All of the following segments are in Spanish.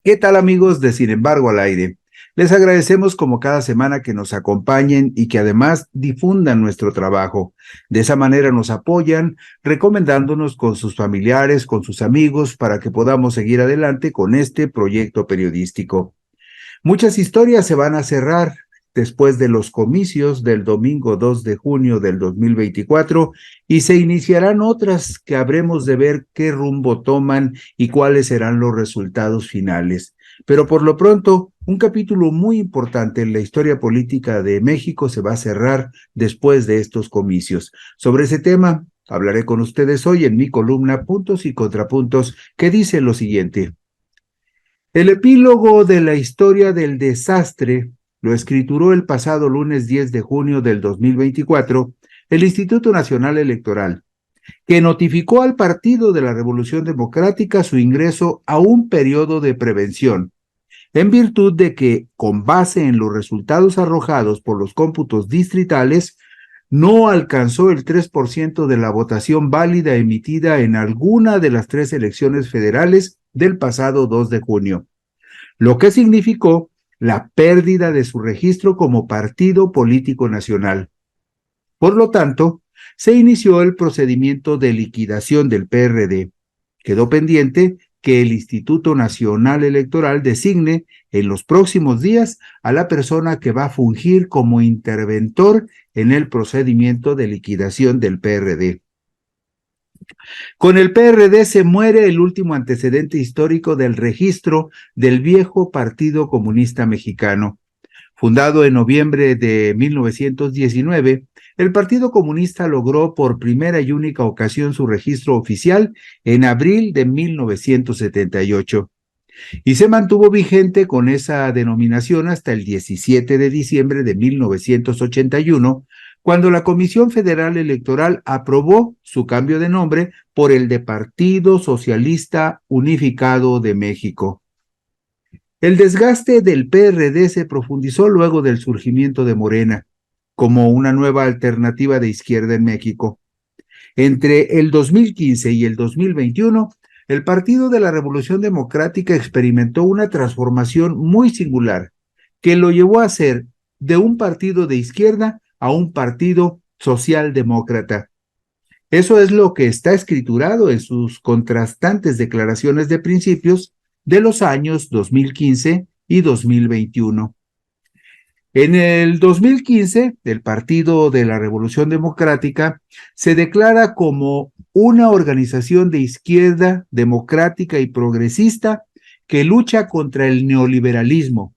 ¿Qué tal amigos de Sin embargo al aire? Les agradecemos como cada semana que nos acompañen y que además difundan nuestro trabajo. De esa manera nos apoyan, recomendándonos con sus familiares, con sus amigos, para que podamos seguir adelante con este proyecto periodístico. Muchas historias se van a cerrar después de los comicios del domingo 2 de junio del 2024 y se iniciarán otras que habremos de ver qué rumbo toman y cuáles serán los resultados finales. Pero por lo pronto, un capítulo muy importante en la historia política de México se va a cerrar después de estos comicios. Sobre ese tema hablaré con ustedes hoy en mi columna Puntos y Contrapuntos, que dice lo siguiente. El epílogo de la historia del desastre lo escrituró el pasado lunes 10 de junio del 2024 el Instituto Nacional Electoral, que notificó al Partido de la Revolución Democrática su ingreso a un periodo de prevención, en virtud de que, con base en los resultados arrojados por los cómputos distritales, no alcanzó el 3% de la votación válida emitida en alguna de las tres elecciones federales del pasado 2 de junio, lo que significó la pérdida de su registro como partido político nacional. Por lo tanto, se inició el procedimiento de liquidación del PRD. Quedó pendiente que el Instituto Nacional Electoral designe en los próximos días a la persona que va a fungir como interventor en el procedimiento de liquidación del PRD. Con el PRD se muere el último antecedente histórico del registro del viejo Partido Comunista Mexicano. Fundado en noviembre de 1919, el Partido Comunista logró por primera y única ocasión su registro oficial en abril de 1978 y se mantuvo vigente con esa denominación hasta el 17 de diciembre de 1981, cuando la Comisión Federal Electoral aprobó su cambio de nombre por el de Partido Socialista Unificado de México. El desgaste del PRD se profundizó luego del surgimiento de Morena, como una nueva alternativa de izquierda en México. Entre el 2015 y el 2021, el Partido de la Revolución Democrática experimentó una transformación muy singular que lo llevó a ser de un partido de izquierda a un partido socialdemócrata. Eso es lo que está escriturado en sus contrastantes declaraciones de principios de los años 2015 y 2021. En el 2015, el Partido de la Revolución Democrática se declara como una organización de izquierda democrática y progresista que lucha contra el neoliberalismo,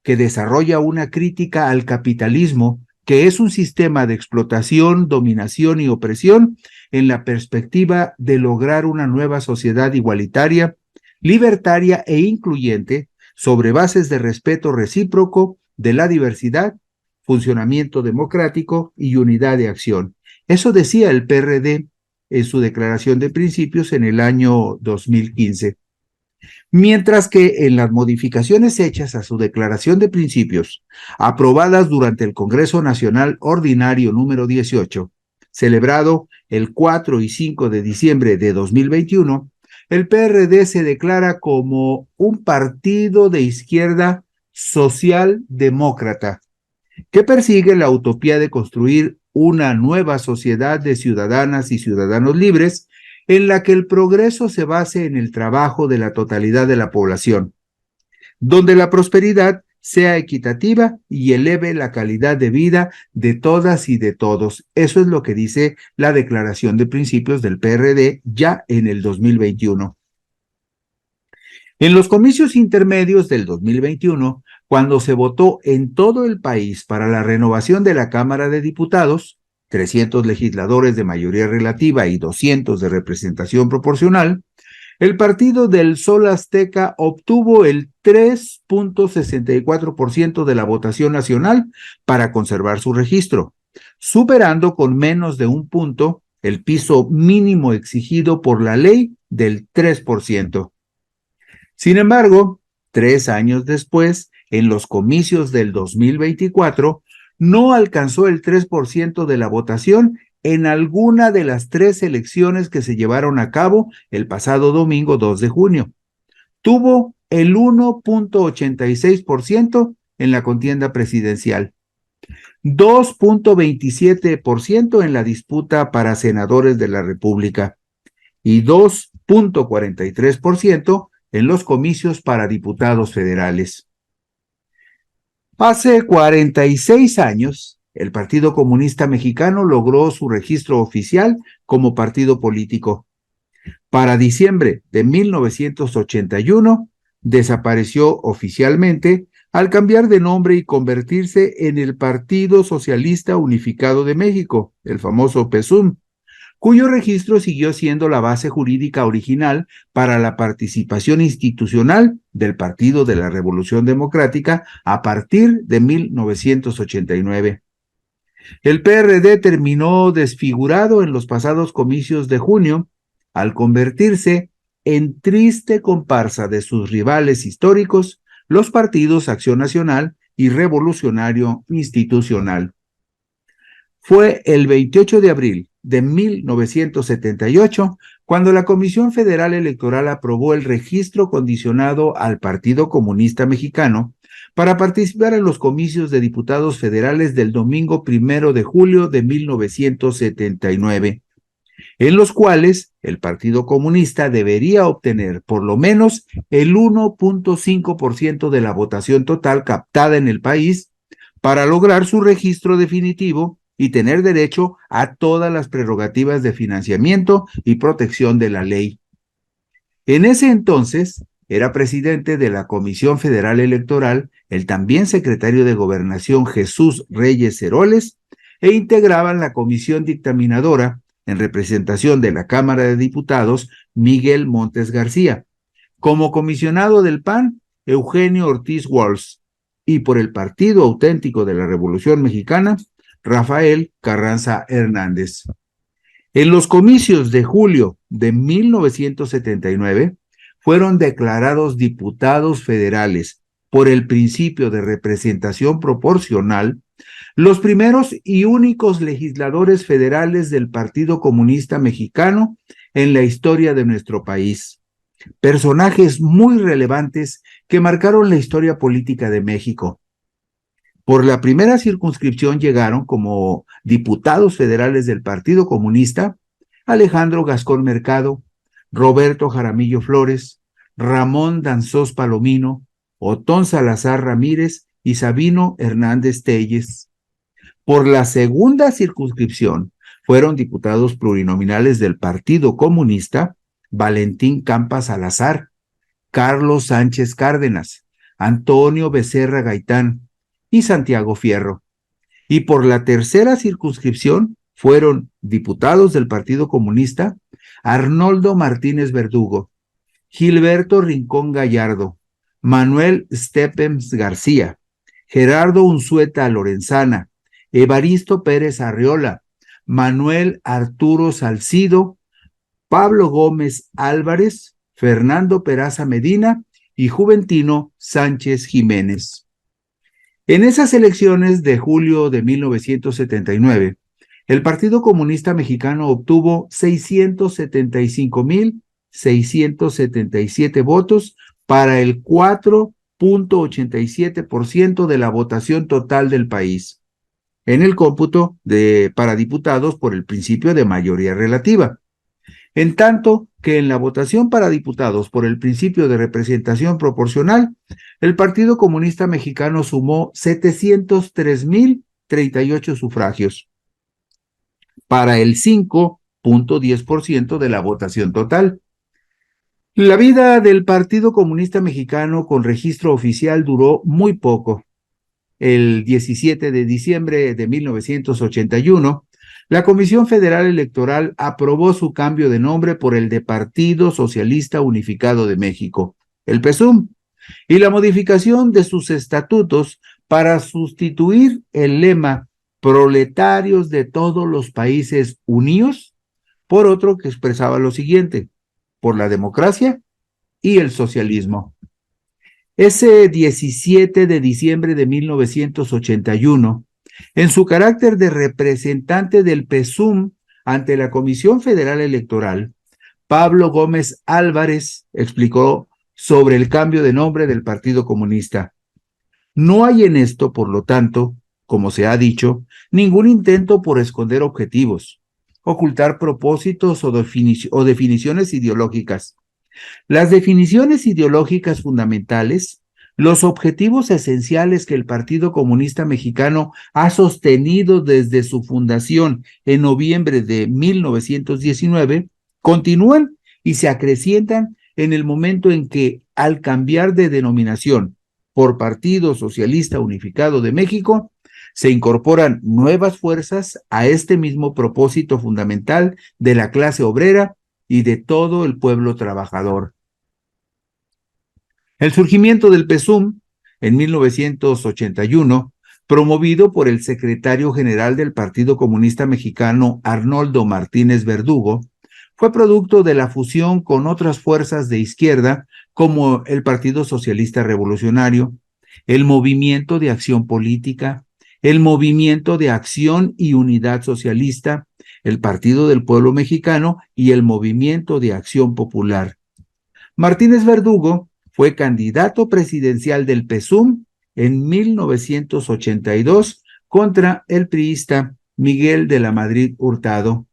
que desarrolla una crítica al capitalismo, que es un sistema de explotación, dominación y opresión en la perspectiva de lograr una nueva sociedad igualitaria, libertaria e incluyente sobre bases de respeto recíproco, de la diversidad, funcionamiento democrático y unidad de acción. Eso decía el PRD en su declaración de principios en el año 2015. Mientras que en las modificaciones hechas a su declaración de principios, aprobadas durante el Congreso Nacional Ordinario número 18, celebrado el 4 y 5 de diciembre de 2021, el PRD se declara como un partido de izquierda socialdemócrata que persigue la utopía de construir una nueva sociedad de ciudadanas y ciudadanos libres en la que el progreso se base en el trabajo de la totalidad de la población, donde la prosperidad sea equitativa y eleve la calidad de vida de todas y de todos. Eso es lo que dice la declaración de principios del PRD ya en el 2021. En los comicios intermedios del 2021, cuando se votó en todo el país para la renovación de la Cámara de Diputados, 300 legisladores de mayoría relativa y 200 de representación proporcional, el Partido del Sol Azteca obtuvo el 3.64% de la votación nacional para conservar su registro, superando con menos de un punto el piso mínimo exigido por la ley del 3%. Sin embargo, 3 años después, en los comicios del 2024, no alcanzó el 3% de la votación en alguna de las tres elecciones que se llevaron a cabo el pasado domingo 2 de junio. Tuvo el 1.86% en la contienda presidencial, 2.27% en la disputa para senadores de la República y 2.43% en los comicios para diputados federales. Hace 46 años, el Partido Comunista Mexicano logró su registro oficial como partido político. Para diciembre de 1981, desapareció oficialmente al cambiar de nombre y convertirse en el Partido Socialista Unificado de México, el famoso PSUM, cuyo registro siguió siendo la base jurídica original para la participación institucional del Partido de la Revolución Democrática a partir de 1989. El PRD terminó desfigurado en los pasados comicios de junio al convertirse en triste comparsa de sus rivales históricos, los partidos Acción Nacional y Revolucionario Institucional. Fue el 28 de abril de 1978 cuando la Comisión Federal Electoral aprobó el registro condicionado al Partido Comunista Mexicano para participar en los comicios de diputados federales del domingo 1 de julio de 1979, en los cuales el Partido Comunista debería obtener por lo menos el 1.5% de la votación total captada en el país para lograr su registro definitivo y tener derecho a todas las prerrogativas de financiamiento y protección de la ley. En ese entonces, era presidente de la Comisión Federal Electoral el también secretario de Gobernación Jesús Reyes Heroles e integraban la comisión dictaminadora en representación de la Cámara de Diputados Miguel Montes García, como comisionado del PAN Eugenio Ortiz Walsh y por el Partido Auténtico de la Revolución Mexicana Rafael Carranza Hernández. En los comicios de julio de 1979 fueron declarados diputados federales por el principio de representación proporcional los primeros y únicos legisladores federales del Partido Comunista Mexicano en la historia de nuestro país. Personajes muy relevantes que marcaron la historia política de México. Por la primera circunscripción llegaron como diputados federales del Partido Comunista Alejandro Gascón Mercado, Roberto Jaramillo Flores, Ramón Danzós Palomino, Otón Salazar Ramírez y Sabino Hernández Telles. Por la segunda circunscripción fueron diputados plurinominales del Partido Comunista Valentín Campa Salazar, Carlos Sánchez Cárdenas, Antonio Becerra Gaitán y Santiago Fierro. Y por la tercera circunscripción fueron diputados del Partido Comunista Arnoldo Martínez Verdugo, Gilberto Rincón Gallardo, Manuel Stepens García, Gerardo Unzueta Lorenzana, Evaristo Pérez Arriola, Manuel Arturo Salcido, Pablo Gómez Álvarez, Fernando Peraza Medina y Juventino Sánchez Jiménez. En esas elecciones de julio de 1979, el Partido Comunista Mexicano obtuvo 675,677 votos para el 4.87% de la votación total del país, en el cómputo para diputados por el principio de mayoría relativa. En tanto que en la votación para diputados por el principio de representación proporcional, el Partido Comunista Mexicano sumó 703,038 sufragios para el 5.10% de la votación total. La vida del Partido Comunista Mexicano con registro oficial duró muy poco. El 17 de diciembre de 1981, la Comisión Federal Electoral aprobó su cambio de nombre por el de Partido Socialista Unificado de México, el PSUM, y la modificación de sus estatutos para sustituir el lema "Proletarios de todos los países unidos" por otro que expresaba lo siguiente: por la democracia y el socialismo. Ese 17 de diciembre de 1981, en su carácter de representante del PSUM ante la Comisión Federal Electoral, Pablo Gómez Álvarez explicó sobre el cambio de nombre del Partido Comunista. No hay en esto, por lo tanto, como se ha dicho, ningún intento por esconder objetivos, ocultar propósitos o definiciones ideológicas. Las definiciones ideológicas fundamentales, los objetivos esenciales que el Partido Comunista Mexicano ha sostenido desde su fundación en noviembre de 1919, continúan y se acrecientan en el momento en que, al cambiar de denominación por Partido Socialista Unificado de México, se incorporan nuevas fuerzas a este mismo propósito fundamental de la clase obrera y de todo el pueblo trabajador. El surgimiento del PSUM en 1981, promovido por el secretario general del Partido Comunista Mexicano, Arnoldo Martínez Verdugo, fue producto de la fusión con otras fuerzas de izquierda como el Partido Socialista Revolucionario, el Movimiento de Acción Política, el Movimiento de Acción y Unidad Socialista, el Partido del Pueblo Mexicano y el Movimiento de Acción Popular. Martínez Verdugo fue candidato presidencial del PSUM en 1982 contra el priista Miguel de la Madrid Hurtado.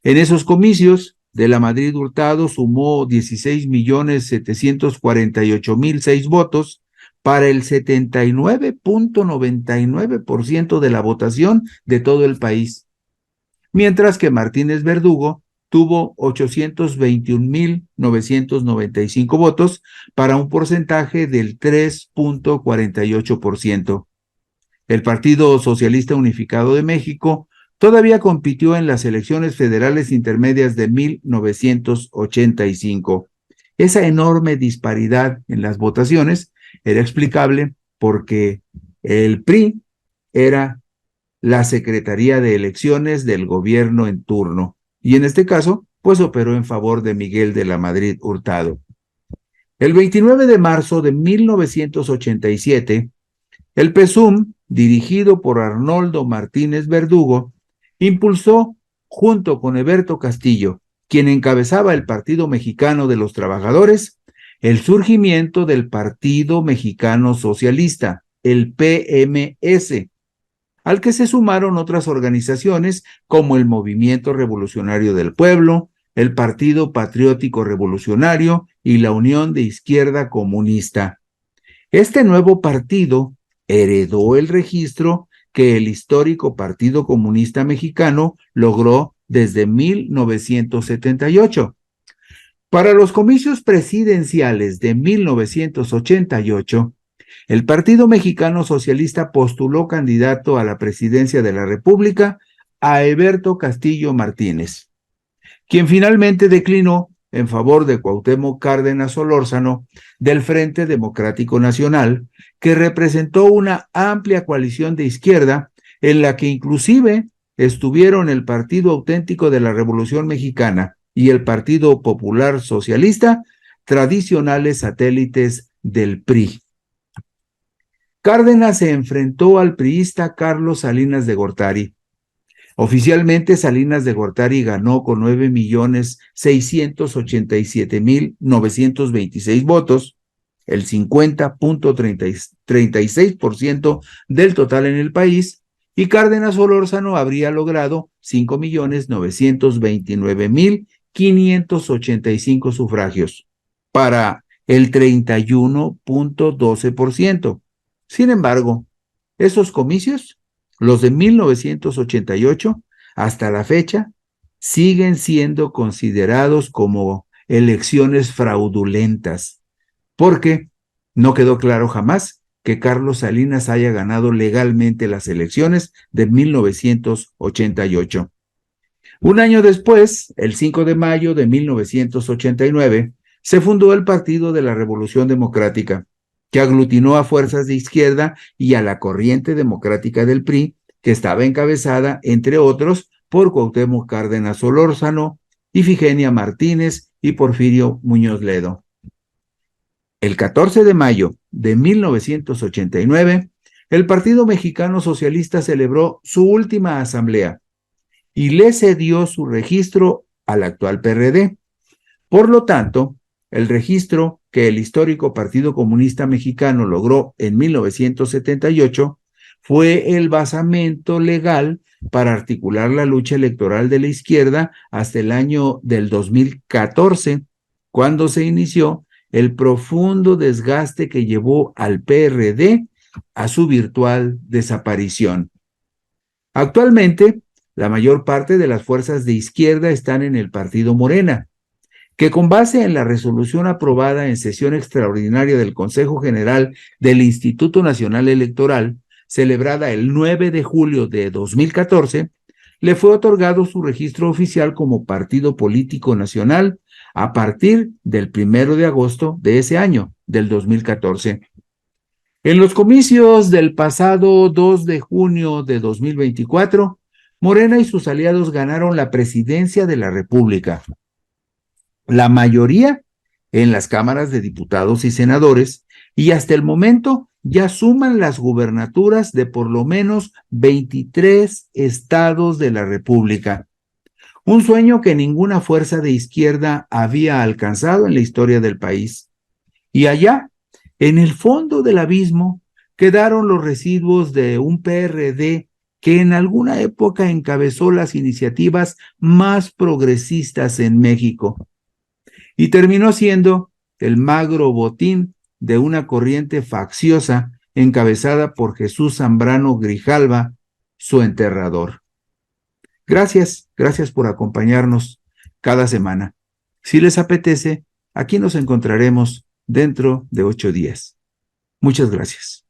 En esos comicios, de la Madrid Hurtado sumó 16.748.006 votos para el 79.99% de la votación de todo el país, mientras que Martínez Verdugo tuvo 821.995 votos para un porcentaje del 3.48%. El Partido Socialista Unificado de México todavía compitió en las elecciones federales intermedias de 1985. Esa enorme disparidad en las votaciones era explicable porque el PRI era la Secretaría de Elecciones del gobierno en turno, y en este caso, pues operó en favor de Miguel de la Madrid Hurtado. El 29 de marzo de 1987, el PSUM, dirigido por Arnoldo Martínez Verdugo, impulsó, junto con Heberto Castillo, quien encabezaba el Partido Mexicano de los Trabajadores, el surgimiento del Partido Mexicano Socialista, el PMS, al que se sumaron otras organizaciones como el Movimiento Revolucionario del Pueblo, el Partido Patriótico Revolucionario y la Unión de Izquierda Comunista. Este nuevo partido heredó el registro que el histórico Partido Comunista Mexicano logró desde 1978. Para los comicios presidenciales de 1988, el Partido Mexicano Socialista postuló candidato a la presidencia de la República a Heberto Castillo Martínez, quien finalmente declinó en favor de Cuauhtémoc Cárdenas Solórzano del Frente Democrático Nacional, que representó una amplia coalición de izquierda en la que inclusive estuvieron el Partido Auténtico de la Revolución Mexicana y el Partido Popular Socialista, tradicionales satélites del PRI. Cárdenas se enfrentó al priista Carlos Salinas de Gortari. Oficialmente, Salinas de Gortari ganó con 9.687.926 votos, el 50.36% del total en el país, y Cárdenas Solórzano habría logrado 5.929.585 sufragios, para el 31.12%. Sin embargo, esos comicios, los de 1988, hasta la fecha, siguen siendo considerados como elecciones fraudulentas, porque no quedó claro jamás que Carlos Salinas haya ganado legalmente las elecciones de 1988. Un año después, el 5 de mayo de 1989, se fundó el Partido de la Revolución Democrática, que aglutinó a fuerzas de izquierda y a la corriente democrática del PRI, que estaba encabezada, entre otros, por Cuauhtémoc Cárdenas Solórzano, Ifigenia Martínez y Porfirio Muñoz Ledo. El 14 de mayo de 1989, el Partido Mexicano Socialista celebró su última asamblea y le cedió su registro al actual PRD. Por lo tanto, el registro que el histórico Partido Comunista Mexicano logró en 1978 fue el basamento legal para articular la lucha electoral de la izquierda hasta el año del 2014, cuando se inició el profundo desgaste que llevó al PRD a su virtual desaparición. Actualmente, la mayor parte de las fuerzas de izquierda están en el partido Morena, que con base en la resolución aprobada en sesión extraordinaria del Consejo General del Instituto Nacional Electoral, celebrada el 9 de julio de 2014, le fue otorgado su registro oficial como partido político nacional a partir del 1 de agosto de ese año, del 2014. En los comicios del pasado 2 de junio de 2024, Morena y sus aliados ganaron la presidencia de la República, la mayoría en las cámaras de diputados y senadores, y hasta el momento ya suman las gubernaturas de por lo menos 23 estados de la República. Un sueño que ninguna fuerza de izquierda había alcanzado en la historia del país. Y allá, en el fondo del abismo, quedaron los residuos de un PRD que en alguna época encabezó las iniciativas más progresistas en México y terminó siendo el magro botín de una corriente facciosa encabezada por Jesús Zambrano Grijalva, su enterrador. Gracias por acompañarnos cada semana. Si les apetece, aquí nos encontraremos dentro de 8 días. Muchas gracias.